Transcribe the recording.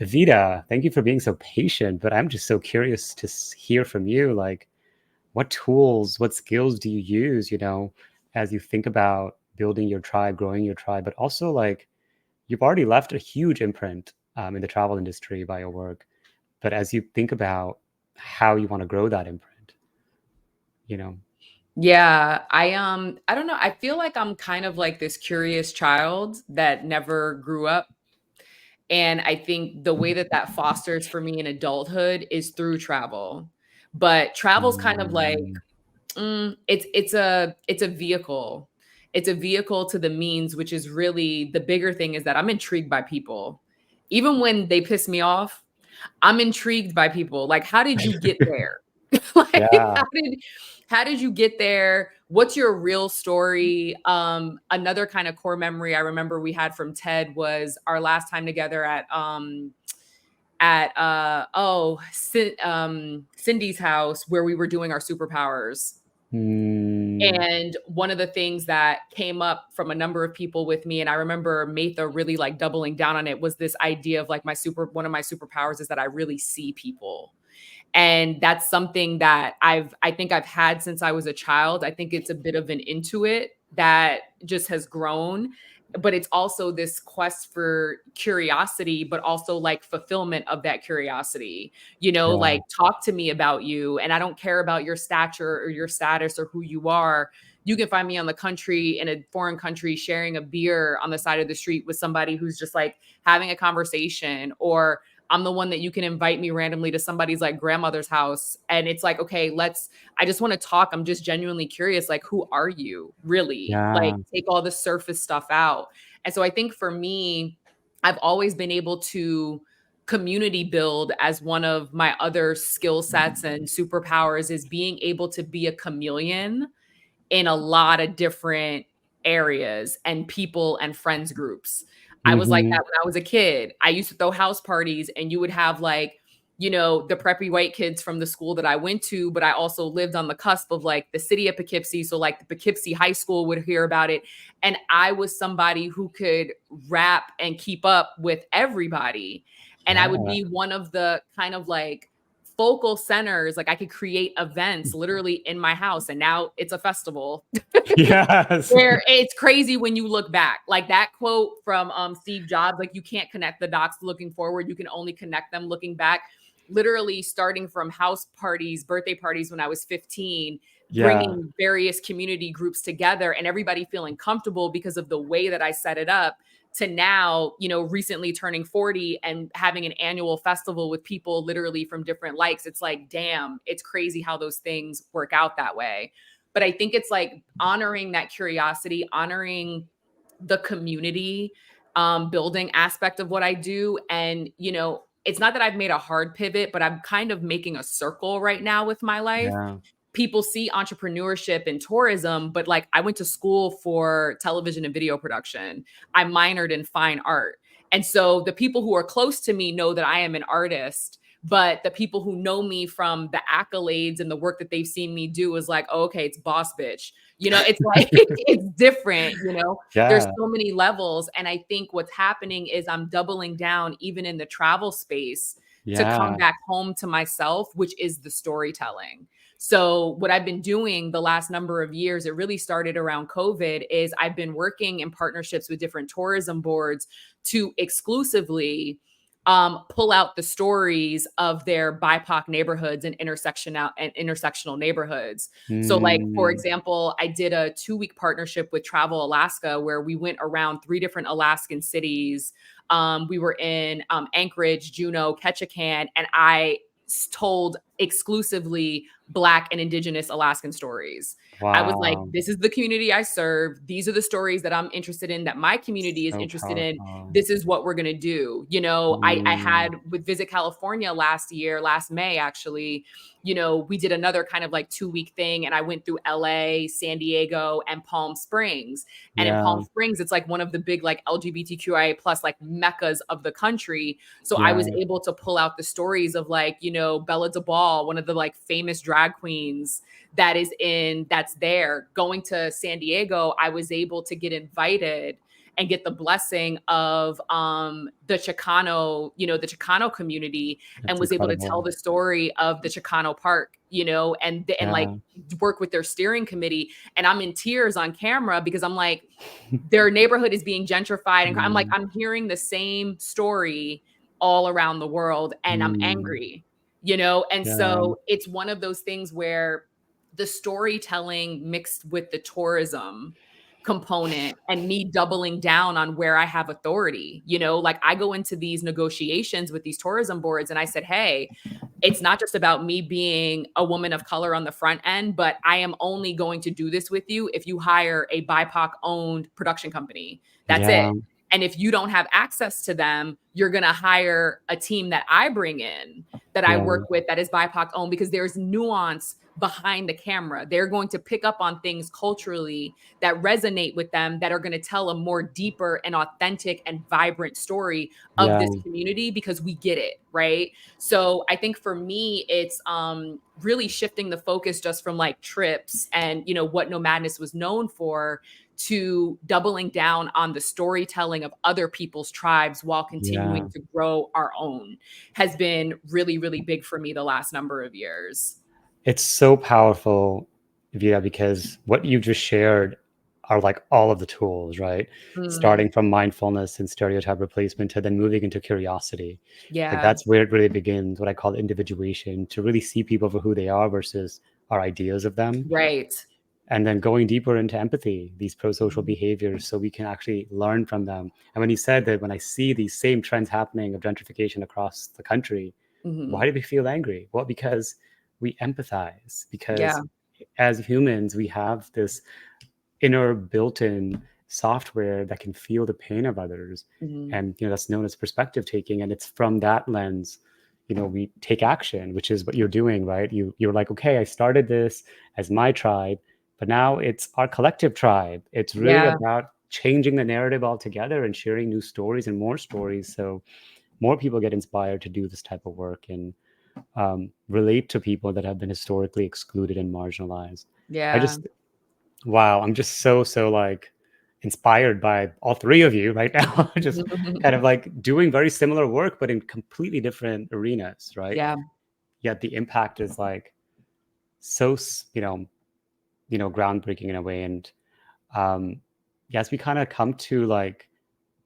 Evita, thank you for being so patient, but I'm just so curious to hear from you, like, what tools, what skills do you use, as you think about building your tribe, growing your tribe, but also like you've already left a huge imprint in the travel industry by your work. But as you think about how you want to grow that imprint, you know? Yeah, I don't know. I feel like I'm kind of like this curious child that never grew up. And I think the way that that fosters for me in adulthood is through travel. But travel's kind of like Mm, it's a vehicle. It's a vehicle to the means, which is really the bigger thing is that I'm intrigued by people. Even when they piss me off, I'm intrigued by people. Like, how did you get there? Like, yeah. how did you get there? What's your real story? Another kind of core memory I remember we had from Ted was our last time together Cindy's house where we were doing our superpowers. Mm, And one of the things that came up from a number of people with me, and I remember Matha really like doubling down on it, was this idea of like one of my superpowers is that I really see people. And that's something that I think I've had since I was a child. I think it's a bit of an intuit that just has grown, but it's also this quest for curiosity, but also like fulfillment of that curiosity. yeah. Like, talk to me about you, and I don't care about your stature or your status or who you are. You can find me on the country in a foreign country sharing a beer on the side of the street with somebody who's just like having a conversation, or I'm the one that you can invite me randomly to somebody's like grandmother's house. And it's like, okay, I just want to talk. I'm just genuinely curious. Like, who are you really? Like, Yeah. take all the surface stuff out. And so I think for me, I've always been able to community build as one of my other skill sets and superpowers is being able to be a chameleon in a lot of different areas and people and friends groups. I was like Hmm. that when I was a kid. I used to throw house parties and you would have like, the preppy white kids from the school that I went to, but I also lived on the cusp of like the city of Poughkeepsie. So like the Poughkeepsie High School would hear about it. And I was somebody who could rap and keep up with everybody. And I would Yeah. be one of the kind of like focal centers. Like, I could create events literally in my house, and now it's a festival Yes. where it's crazy when you look back. Like that quote from Steve Jobs, like, you can't connect the dots looking forward, you can only connect them looking back. Literally starting from house parties, birthday parties when I was 15, Yeah. bringing various community groups together and everybody feeling comfortable because of the way that I set it up, to now, recently turning 40 and having an annual festival with people literally from different likes. It's like, damn, it's crazy how those things work out that way. But I think it's like honoring that curiosity, honoring the community building aspect of what I do. And, it's not that I've made a hard pivot, but I'm kind of making a circle right now with my life. Yeah. People see entrepreneurship and tourism, but like, I went to school for television and video production. I minored in fine art. And so the people who are close to me know that I am an artist, but the people who know me from the accolades and the work that they've seen me do is like, oh, okay, it's boss bitch. It's like, it's different. There's Yeah. so many levels. And I think what's happening is I'm doubling down even in the travel space to come Yeah. back home to myself, which is the storytelling. So what I've been doing the last number of years, it really started around COVID, is I've been working in partnerships with different tourism boards to exclusively pull out the stories of their BIPOC neighborhoods and intersectional neighborhoods. So like, for Mm, example, I did a 2-week partnership with Travel Alaska where we went around 3 different Alaskan cities. We were in Anchorage, Juneau, Ketchikan, and I told exclusively Black and Indigenous Alaskan stories. I was like, wow. this is the community I serve. These are the stories that I'm interested in, that my community is So interested in. powerful. This is what we're going to do. I Mm, had with Visit California last May, actually, we did another kind of like 2-week thing. And I went through LA, San Diego, and Palm Springs. And in yeah. Palm Springs, it's like one of the big like LGBTQIA plus like meccas of the country. So I was Yeah. able to pull out the stories of like, Bella DeBall, one of the like famous drag queens that's there. Going to San Diego, I was able to get invited and get the blessing of the Chicano, the Chicano community, and That's was able to tell incredible. the story of the Chicano Park, and like Yeah. work with their steering committee. And I'm in tears on camera because I'm like, their neighborhood is being gentrified. And I'm like, Mm, I'm hearing the same story all around the world, and I'm mm, angry, And yeah, so it's one of those things where the storytelling mixed with the tourism component and me doubling down on where I have authority, like I go into these negotiations with these tourism boards and I said, hey, it's not just about me being a woman of color on the front end, but I am only going to do this with you if you hire a BIPOC owned production company. That's it. yeah, And if you don't have access to them, you're going to hire a team that I bring in, that I yeah, work with, that is BIPOC owned, because there's nuance behind the camera. They're going to pick up on things culturally that resonate with them, that are going to tell a more deeper and authentic and vibrant story of yeah, this community, because we get it, right? So I think for me, it's really shifting the focus just from like trips and, what Nomadness was known for, to doubling down on the storytelling of other people's tribes while continuing yeah. to grow our own, has been really, really big for me the last number of years. It's so powerful, Evita, because what you just shared are like all of the tools, right? Mm, Starting from mindfulness and stereotype replacement to then moving into curiosity. Like yeah, that's where it really begins, what I call individuation, to really see people for who they are versus our ideas of them. right. And then going deeper into empathy, these pro-social Mhm, behaviors, so we can actually learn from them. And when you said that, when I see these same trends happening of gentrification across the country, mhm. why do we feel angry? Well, because we empathize, Yeah. because as humans, we have this inner built-in software that can feel the pain of others. Mhm. And that's known as perspective taking. And it's from that lens, we take action, which is what you're doing, right? You're like, okay, I started this as my tribe, but now it's our collective tribe. It's really Yeah. about changing the narrative altogether and sharing new stories and more stories, so more people get inspired to do this type of work and relate to people that have been historically excluded and marginalized. I Yeah. just, wow, I'm just so like inspired by all three of you right now. Just kind of like doing very similar work, but in completely different arenas, right? Yeah. Yet the impact is like so, groundbreaking in a way. And yes, we kind of come to like